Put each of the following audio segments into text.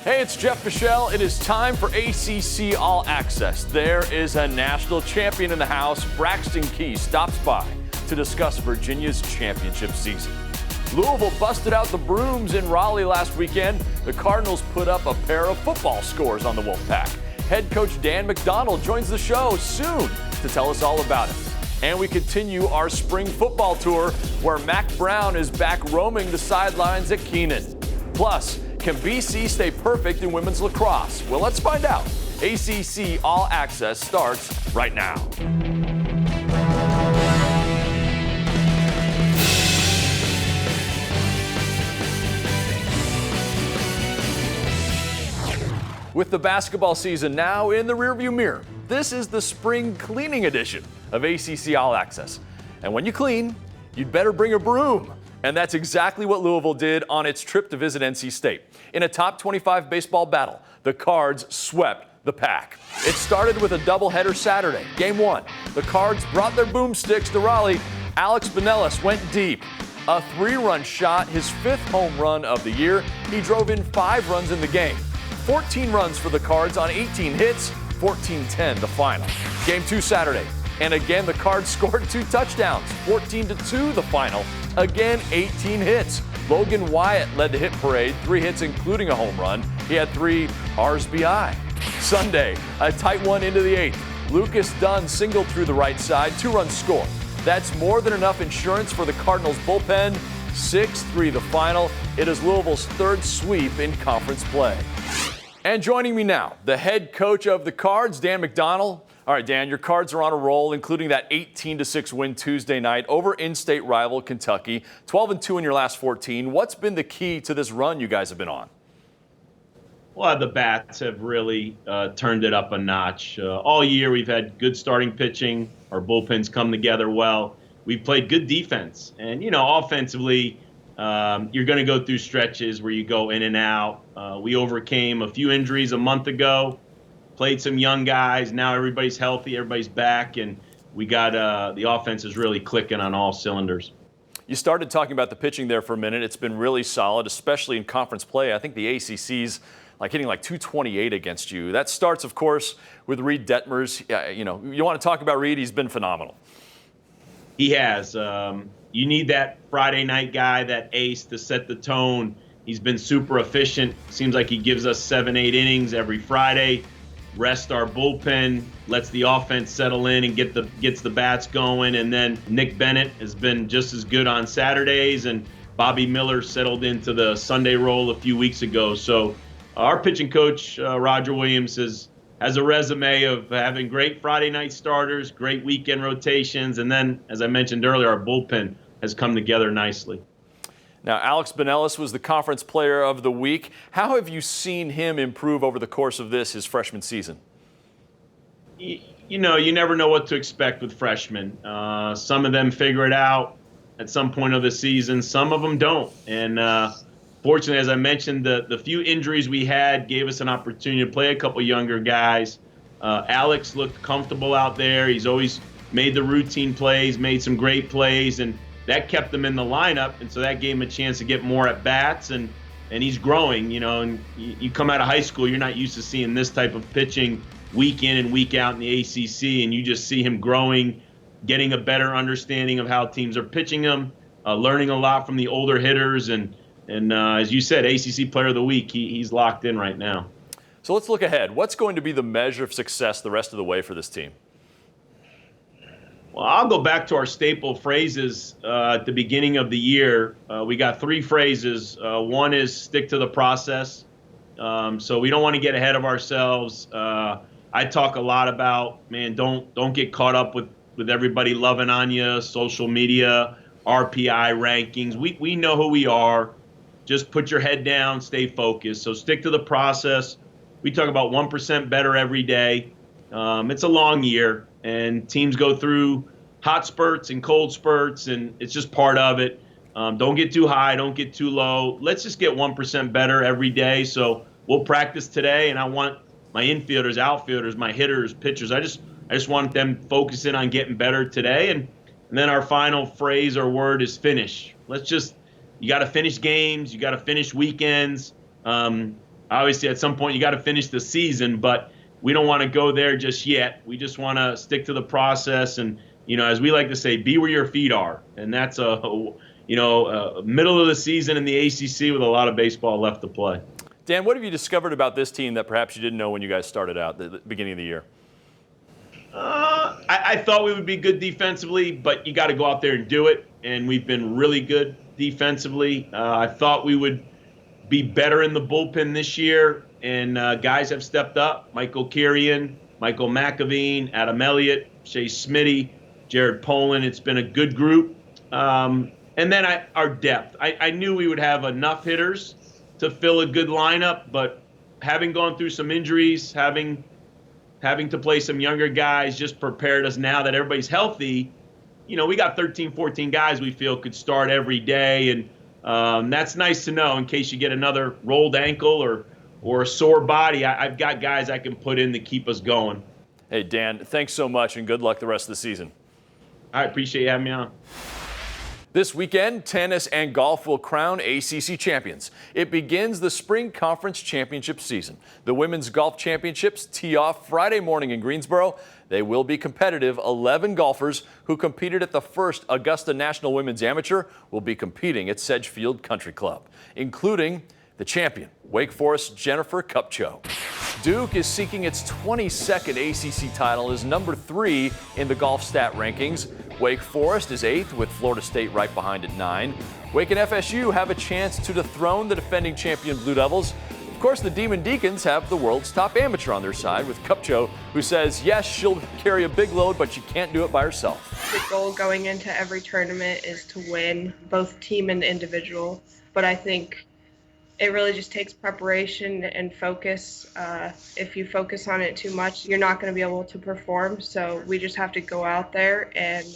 Hey, it's Jeff Michelle. It is time for ACC All Access. There is a national champion in the house. Braxton Key stops by to discuss Virginia's championship season. Louisville busted out the brooms in Raleigh last weekend. The Cardinals put up a pair of football scores on the Wolfpack. Head coach Dan McDonnell joins the show soon to tell us all about it. And we continue our spring football tour where Mac Brown is back roaming the sidelines at Keenan. Plus, can BC stay perfect in women's lacrosse? Well, let's find out. ACC All Access starts right now. With the basketball season now in the rearview mirror, this is the spring cleaning edition of ACC All Access. And when you clean, you'd better bring a broom. And that's exactly what Louisville did on its trip to visit NC State. In a top 25 baseball battle, the Cards swept the Pack. It started with a doubleheader Saturday, Game 1. The Cards brought their boomsticks to Raleigh. Alex Benellis went deep. A 3-run shot, his 5th home run of the year. He drove in 5 runs in the game. 14 runs for the Cards on 18 hits, 14-10 the final. Game 2 Saturday, and again the Cards scored 2 touchdowns, 14-2 the final. Again, 18 hits. Logan Wyatt led the hit parade, 3 hits including a home run. He had 3 RBI. Sunday, a tight one into the 8th. Lucas Dunn singled through the right side, 2-run score. That's more than enough insurance for the Cardinals bullpen. 6-3 the final. It is Louisville's 3rd sweep in conference play. And joining me now, the head coach of the Cards, Dan McDonnell. All right, Dan, your Cards are on a roll, including that 18-6 win Tuesday night over in-state rival Kentucky. 12-2 in your last 14. What's been the key to this run you guys have been on? Well, the bats have really turned it up a notch. All year we've had good starting pitching. Our bullpens come together well. We've played good defense. And, offensively, you're going to go through stretches where you go in and out. We overcame a few injuries a month ago, played some young guys. Now everybody's healthy, everybody's back, and we got the offense is really clicking on all cylinders. You started talking about the pitching there for a minute. It's been really solid, especially in conference play. I think the ACC's hitting 228 against you. That starts, of course, with Reed Detmers. You want to talk about Reed? He's been phenomenal. He has. You need that Friday night guy, that ace, to set the tone. He's been super efficient. Seems like he gives us 7-8 innings every Friday. Rest our bullpen, lets the offense settle in and gets the bats going. And then Nick Bennett has been just as good on Saturdays, and Bobby Miller settled into the Sunday role a few weeks ago. So our pitching coach, Roger Williams, has a resume of having great Friday night starters, great weekend rotations, and then, as I mentioned earlier, our bullpen has come together nicely. Now, Alex Benellis was the conference player of the week. How have you seen him improve over the course of his freshman season? You never know what to expect with freshmen. Some of them figure it out at some point of the season. Some of them don't. And fortunately, as I mentioned, the few injuries we had gave us an opportunity to play a couple younger guys. Alex looked comfortable out there. He's always made the routine plays, made some great plays, and that kept him in the lineup, and so that gave him a chance to get more at bats, and he's growing, and you come out of high school, you're not used to seeing this type of pitching week in and week out in the ACC, and you just see him growing, getting a better understanding of how teams are pitching him, learning a lot from the older hitters, and as you said, ACC Player of the Week, he's locked in right now. So let's look ahead. What's going to be the measure of success the rest of the way for this team? Well, I'll go back to our staple phrases at the beginning of the year. We got 3 phrases. One is stick to the process. So we don't want to get ahead of ourselves. I talk a lot about, don't get caught up with everybody loving on you, social media, RPI rankings. We know who we are. Just put your head down, stay focused. So stick to the process. We talk about 1% better every day. It's a long year, and teams go through hot spurts and cold spurts, and it's just part of it. Don't get too high, don't get too low. Let's just get 1% better every day. So we'll practice today, and I want my infielders, outfielders, my hitters, pitchers, I just want them focusing on getting better today. And then our final phrase or word is finish. You got to finish games. You got to finish weekends. Obviously, at some point, you got to finish the season, but we don't want to go there just yet. We just want to stick to the process and, as we like to say, be where your feet are. And that's middle of the season in the ACC with a lot of baseball left to play. Dan, what have you discovered about this team that perhaps you didn't know when you guys started out at the beginning of the year? I thought we would be good defensively, but you got to go out there and do it. And we've been really good defensively. I thought we would be better in the bullpen this year, and guys have stepped up. Michael Kirian, Michael McAveen, Adam Elliott, Shea Smitty, Jared Poland. It's been a good group. And then our depth. I knew we would have enough hitters to fill a good lineup, but having gone through some injuries, having to play some younger guys just prepared us now that everybody's healthy. We got 13, 14 guys we feel could start every day, and that's nice to know in case you get another rolled ankle or a sore body. I've got guys I can put in to keep us going. Hey, Dan, thanks so much, and good luck the rest of the season. I appreciate you having me on. This weekend, tennis and golf will crown ACC champions. It begins the Spring Conference Championship season. The Women's Golf Championships tee off Friday morning in Greensboro. They will be competitive. 11 golfers who competed at the first Augusta National Women's Amateur will be competing at Sedgefield Country Club, including the champion, Wake Forest Jennifer Kupcho. Duke is seeking its 22nd ACC title as number 3 in the golf stat rankings. Wake Forest is 8th with Florida State right behind at 9. Wake and FSU have a chance to dethrone the defending champion Blue Devils. Of course, the Demon Deacons have the world's top amateur on their side with Kupcho, who says, yes, she'll carry a big load, but she can't do it by herself. The goal going into every tournament is to win, both team and individual. But I think it really just takes preparation and focus. If you focus on it too much, you're not going to be able to perform. So we just have to go out there and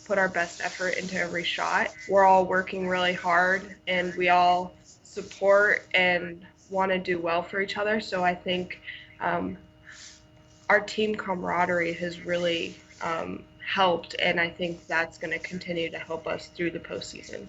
put our best effort into every shot. We're all working really hard, and we all support and want to do well for each other. So I think our team camaraderie has really helped, and I think that's going to continue to help us through the postseason.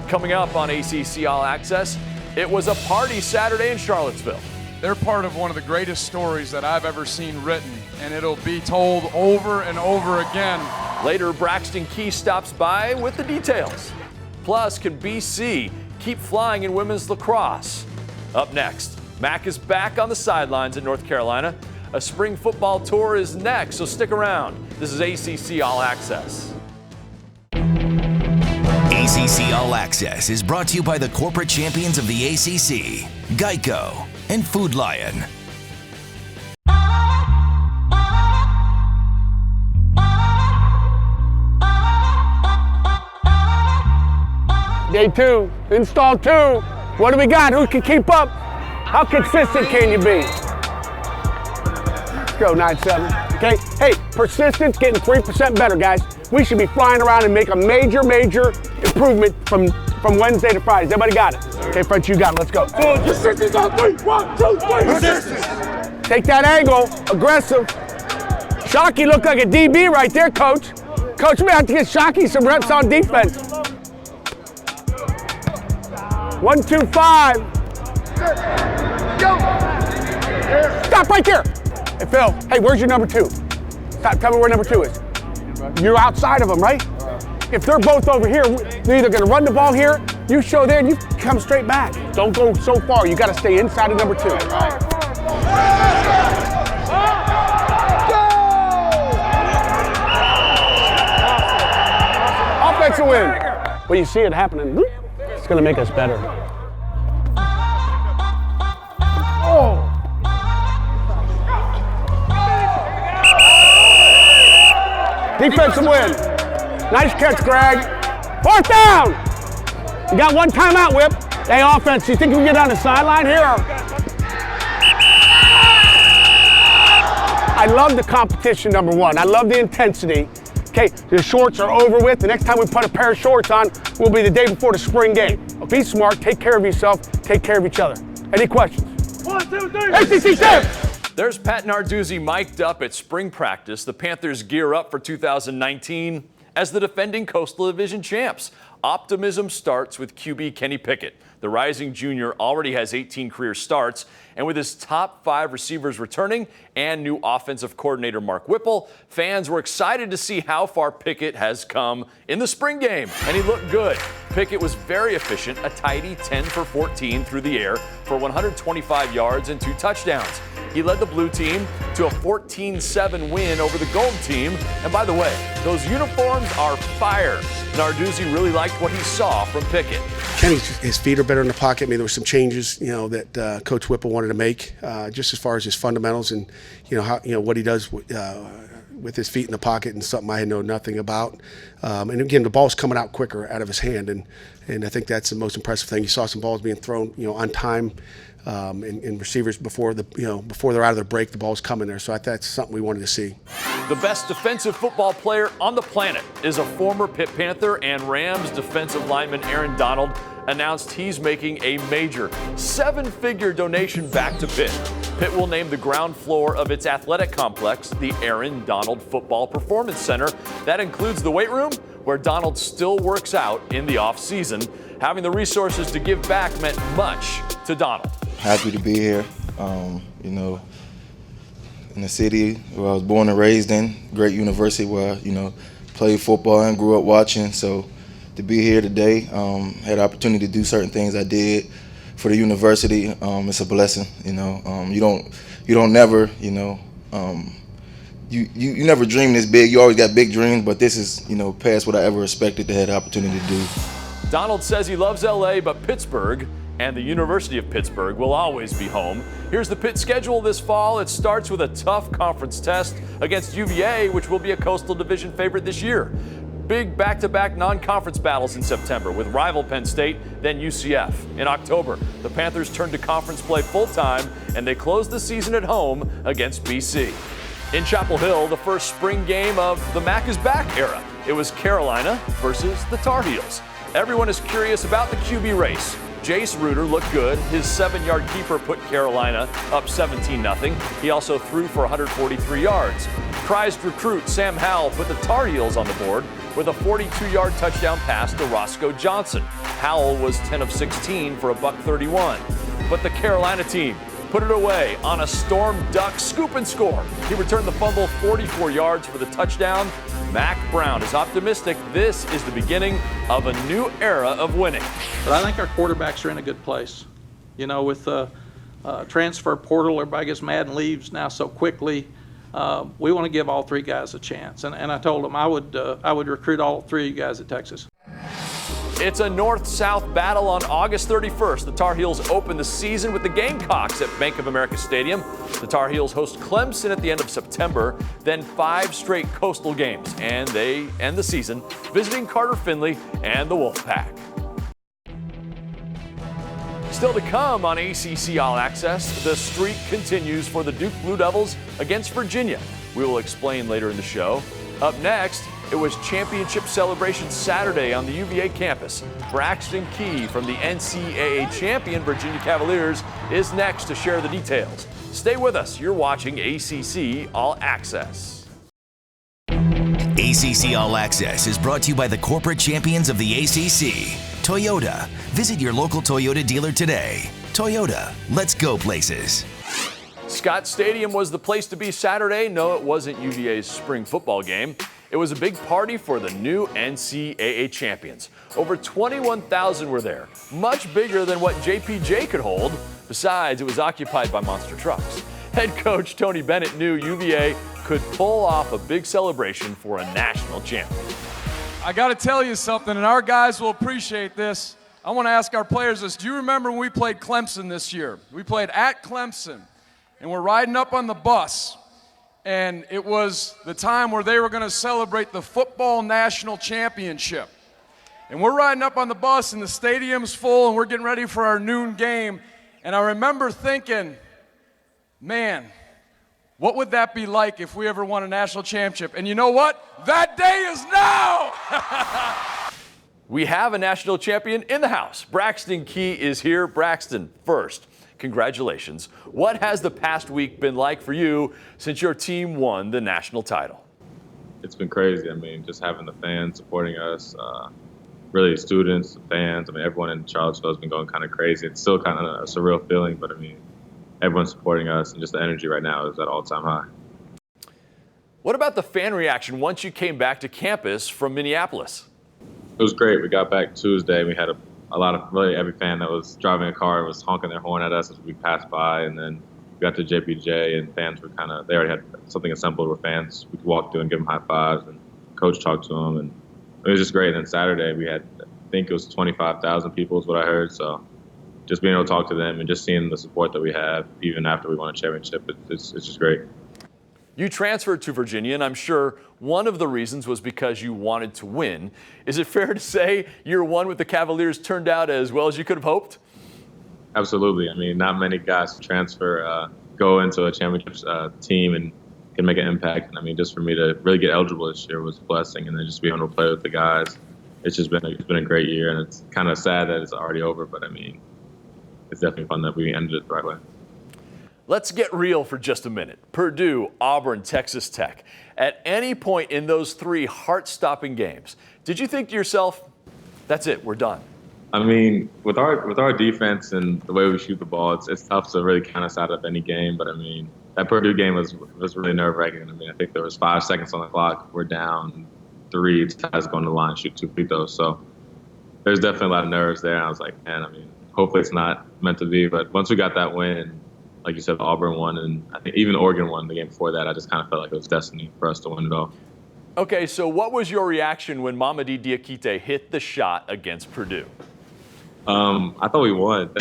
Coming up on ACC All Access, it was a party Saturday in Charlottesville. They're part of one of the greatest stories that I've ever seen written, and it'll be told over and over again. Later, Braxton Key stops by with the details. Plus, can BC keep flying in women's lacrosse? Up next, Mac is back on the sidelines at North Carolina. A spring football tour is next, so stick around. This is ACC All Access. ACC All Access is brought to you by the corporate champions of the ACC, Geico and Food Lion. Day 2, install 2. What do we got? Who can keep up? How consistent can you be? Let's go, 9-7. Okay, hey, persistence getting 3% better, guys. We should be flying around and make a major improvement from Wednesday to Friday. Everybody got it? Okay, French, you got it. Let's go. Persistence on 3. 1, 2, 3. Persistence. Take that angle. Aggressive. Shockey looked like a DB right there, Coach. Coach, we have to get Shockey some reps on defense. 1, 2, 5. Go. Stop right there. Hey, Phil. Hey, where's your number 2? Stop. Tell me where number 2 is. You're outside of them, right? If they're both over here, they're either going to run the ball here, you show there, and you come straight back. Don't go so far. You got to stay inside of number 2. Offensive win. Well, you see it happening. It's going to make us better. Oh. Defensive win. Nice catch, Greg. 4th down. You got one timeout, Whip. Hey, offense, you think we can get on the sideline here? I love the competition, number 1. I love the intensity. Okay, the shorts are over with. The next time we put a pair of shorts on will be the day before the spring game. Be smart, take care of yourself, take care of each other. Any questions? 1, 2, 3. ACC 10. There's Pat Narduzzi mic'd up at spring practice. The Panthers gear up for 2019 as the defending Coastal Division champs. Optimism starts with QB Kenny Pickett. The rising junior already has 18 career starts, and with his top 5 receivers returning and new offensive coordinator Mark Whipple, fans were excited to see how far Pickett has come in the spring game, and he looked good. Pickett was very efficient, a tidy 10 for 14 through the air for 125 yards and 2 touchdowns. He led the blue team to a 14-7 win over the gold team. And by the way, those uniforms are fire. Narduzzi really liked what he saw from Pickett. His feet are better in the pocket. I mean, there were some changes, that Coach Whipple wanted to make, just as far as his fundamentals and, what he does with his feet in the pocket, and something I know nothing about. And again, the ball's coming out quicker out of his hand, and I think that's the most impressive thing. You saw some balls being thrown, on time, and receivers before they're out of their break, the ball's coming there. So that's something we wanted to see. The best defensive football player on the planet is a former Pitt Panther, and Rams defensive lineman Aaron Donald announced he's making a major 7-figure donation back to Pitt. Pitt will name the ground floor of its athletic complex the Aaron Donald Football Performance Center. That includes the weight room, where Donald still works out in the off-season. Having the resources to give back meant much to Donald. Happy to be here, in the city where I was born and raised in, great university where I, played football and grew up watching. So to be here today, had the opportunity to do certain things I did for the university. It's a blessing, you don't never, you never dream this big. You always got big dreams, but this is, past what I ever expected to have the opportunity to do. Donald says he loves LA, but Pittsburgh and the University of Pittsburgh will always be home. Here's the Pitt schedule this fall. It starts with a tough conference test against UVA, which will be a Coastal Division favorite this year. Big back-to-back non-conference battles in September with rival Penn State, then UCF. In October, the Panthers turn to conference play full-time, and they close the season at home against BC. In Chapel Hill, the first spring game of the Mac is Back era. It was Carolina versus the Tar Heels. Everyone is curious about the QB race. Jace Ruder looked good. His 7-yard keeper put Carolina up 17-0. He also threw for 143 yards. Prized recruit Sam Howell put the Tar Heels on the board with a 42-yard touchdown pass to Roscoe Johnson. Howell was 10 of 16 for a $131. But the Carolina team put it away on a Storm Duck scoop and score. He returned the fumble 44 yards for the touchdown. Mac Brown is optimistic this is the beginning of a new era of winning. But I think our quarterbacks are in a good place. With the transfer portal, everybody gets mad and leaves now so quickly. We want to give all 3 guys a chance. And I told them I would recruit all 3 of you guys at Texas. It's a north-south battle on August 31st. The Tar Heels open the season with the Gamecocks at Bank of America Stadium. The Tar Heels host Clemson at the end of September, then 5 straight Coastal games, and they end the season visiting Carter Finley and the Wolfpack. Still to come on ACC All Access, the streak continues for the Duke Blue Devils against Virginia. We will explain later in the show. Up next, it was championship celebration Saturday on the UVA campus. Braxton Key from the NCAA champion Virginia Cavaliers is next to share the details. Stay with us. You're watching ACC All Access. ACC All Access is brought to you by the corporate champions of the ACC, Toyota. Visit your local Toyota dealer today. Toyota, let's go places. Scott Stadium was the place to be Saturday. No, it wasn't UVA's spring football game. It was a big party for the new NCAA champions. Over 21,000 were there, much bigger than what JPJ could hold. Besides, it was occupied by monster trucks. Head coach Tony Bennett knew UVA could pull off a big celebration for a national champion. I got to tell you something, and our guys will appreciate this. I want to ask our players this. Do you remember when we played Clemson this year? We played at Clemson, and we're riding up on the bus. And it was the time where they were going to celebrate the football national championship. And we're riding up on the bus, and the stadium's full, and we're getting ready for our noon game. And I remember thinking, man, what would that be like if we ever won a national championship? And you know what? That day is now! We have a national champion in the house. Braxton Key is here. Braxton, first, congratulations. What has the past week been like for you since your team won the national title? It's been crazy. I mean, just having the fans supporting us, really students, fans. I mean, everyone in Charlottesville has been going kind of crazy. It's still kind of a surreal feeling, but I mean, everyone's supporting us, and just the energy right now is at all-time high. What about the fan reaction once you came back to campus from Minneapolis? It was great. We got back Tuesday. We had a lot of, really every fan that was driving a car was honking their horn at us as we passed by. And then we got to JPJ, and fans were they already had something assembled where fans, we could walk through and give them high fives, and coach talked to them. And it was just great. And then Saturday we had, I think it was 25,000 people is what I heard. So just being able to talk to them and just seeing the support that we have, even after we won a championship, it's just great. You transferred to Virginia, and I'm sure one of the reasons was because you wanted to win. Is it fair to say year one with the Cavaliers turned out as well as you could have hoped? Absolutely. I mean, not many guys transfer, go into a championship team and can make an impact. And I mean, just for me to really get eligible this year was a blessing, and then just be able to play with the guys. It's been a great year, and it's kind of sad that it's already over, but I mean, it's definitely fun that we ended it the right way. Let's get real for just a minute. Purdue, Auburn, Texas Tech. At any point in those three heart-stopping games, did you think to yourself, that's it, we're done? I mean, with our defense and the way we shoot the ball, it's tough to really count us out of any game. But I mean, that Purdue game was really nerve-wracking. I mean, I think there was 5 seconds on the clock. We're down 3. Ty's going to the line, shoot 2 free throws. So there's definitely a lot of nerves there. And I was like, man, I mean, hopefully it's not meant to be. But once we got that win, like you said, Auburn won, and I think even Oregon won the game before that. I just kind of felt like it was destiny for us to win it all. Okay, so what was your reaction when Mamadi Diakite hit the shot against Purdue? I thought we won,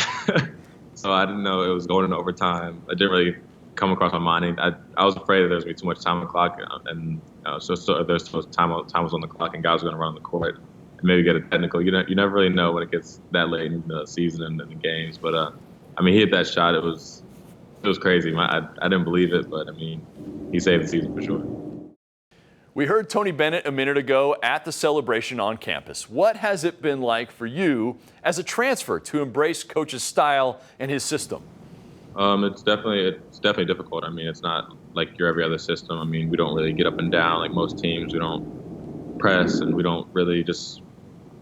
so I didn't know it was going into overtime. It didn't really come across my mind. I was afraid that there was going to be too much time on the clock, and so there's time was on the clock, and guys were going to run on the court and maybe get a technical. You never really know when it gets that late in the season and in the games. But I mean, he hit that shot. It was crazy. I didn't believe it, but I mean, he saved the season for sure. We heard Tony Bennett a minute ago at the celebration on campus. What has it been like for you as a transfer to embrace Coach's style and his system? It's definitely difficult. I mean, it's not like your every other system. I mean, we don't really get up and down like most teams. We don't press, and we don't really just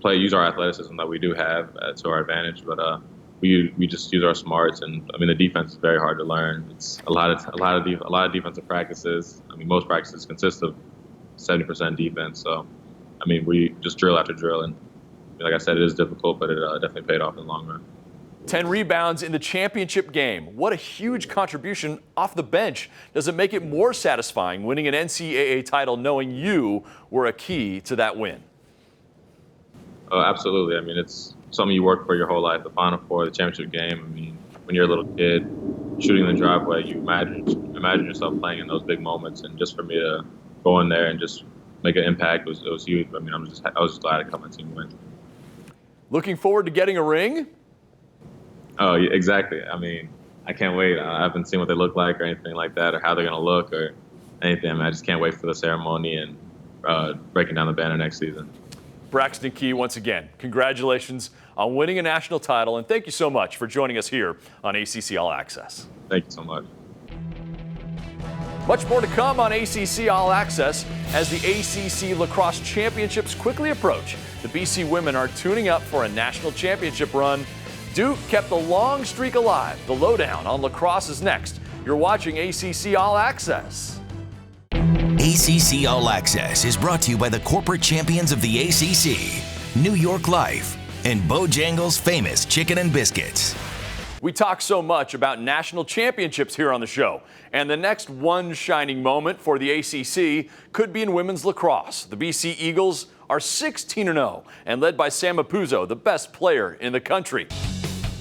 use our athleticism that we do have to our advantage. But we just use our smarts, and I mean, the defense is very hard to learn. It's a lot of defensive practices. I mean, most practices consist of 70% defense. So, I mean, we just drill after drill, and like I said, it is difficult, but it definitely paid off in the long run. 10 rebounds in the championship game. What a huge contribution off the bench. Does it make it more satisfying winning an NCAA title knowing you were a key to that win? Oh, absolutely. I mean, it's something you work for your whole life. The Final Four, the championship game. I mean, when you're a little kid shooting in the driveway, you imagine yourself playing in those big moments. And just for me to go in there and just make an impact it was huge. I mean, I was just glad to come and team win. Looking forward to getting a ring? Oh, yeah, exactly. I mean, I can't wait. I haven't seen what they look like or anything like that, or how they're going to look or anything. I mean, I just can't wait for the ceremony and breaking down the banner next season. Braxton Key, once again, congratulations on winning a national title, and thank you so much for joining us here on ACC All Access. Thank you so much. Much more to come on ACC All Access as the ACC Lacrosse Championships quickly approach. The BC women are tuning up for a national championship run. Duke kept the long streak alive. The lowdown on lacrosse is next. You're watching ACC All Access. ACC All Access is brought to you by the corporate champions of the ACC, New York Life, and Bojangles' famous chicken and biscuits. We talk so much about national championships here on the show, and the next one shining moment for the ACC could be in women's lacrosse. The BC Eagles are 16-0 and led by Sam Apuzzo, the best player in the country.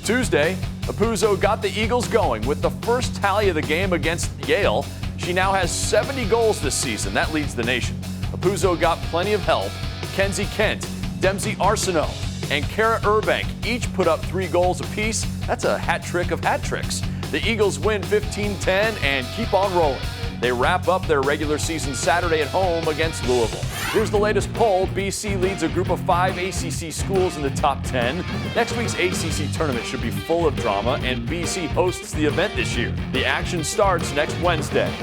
Tuesday, Apuzzo got the Eagles going with the first tally of the game against Yale. She now has 70 goals this season. That leads the nation. Apuzzo got plenty of help. Kenzie Kent, Dempsey Arsenault, and Kara Urbank each put up 3 goals apiece. That's a hat trick of hat tricks. The Eagles win 15-10 and keep on rolling. They wrap up their regular season Saturday at home against Louisville. Here's the latest poll. BC leads a group of 5 ACC schools in the top 10. Next week's ACC tournament should be full of drama, and BC hosts the event this year. The action starts next Wednesday.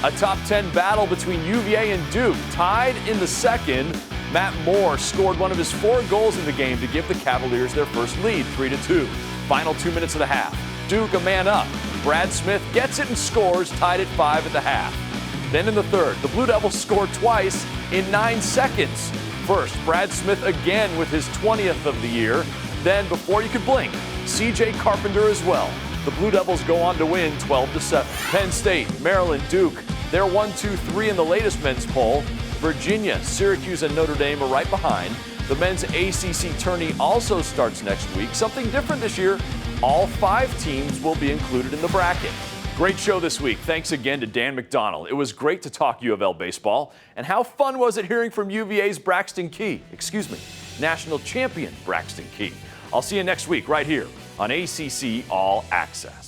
A top 10 battle between UVA and Duke, tied in the second. Matt Moore scored one of his 4 goals in the game to give the Cavaliers their first lead, 3-2. Final 2 minutes of the half. Duke a man up. Brad Smith gets it and scores, tied at 5 at the half. Then in the third, the Blue Devils scored twice in 9 seconds. First, Brad Smith again with his 20th of the year. Then, before you could blink, C.J. Carpenter as well. The Blue Devils go on to win 12-7. Penn State, Maryland, Duke, they're 1-2-3 in the latest men's poll. Virginia, Syracuse, and Notre Dame are right behind. The men's ACC tourney also starts next week. Something different this year, all 5 teams will be included in the bracket. Great show this week. Thanks again to Dan McDonald. It was great to talk U of L baseball. And how fun was it hearing from UVA's national champion Braxton Key. I'll see you next week right here on ACC All Access.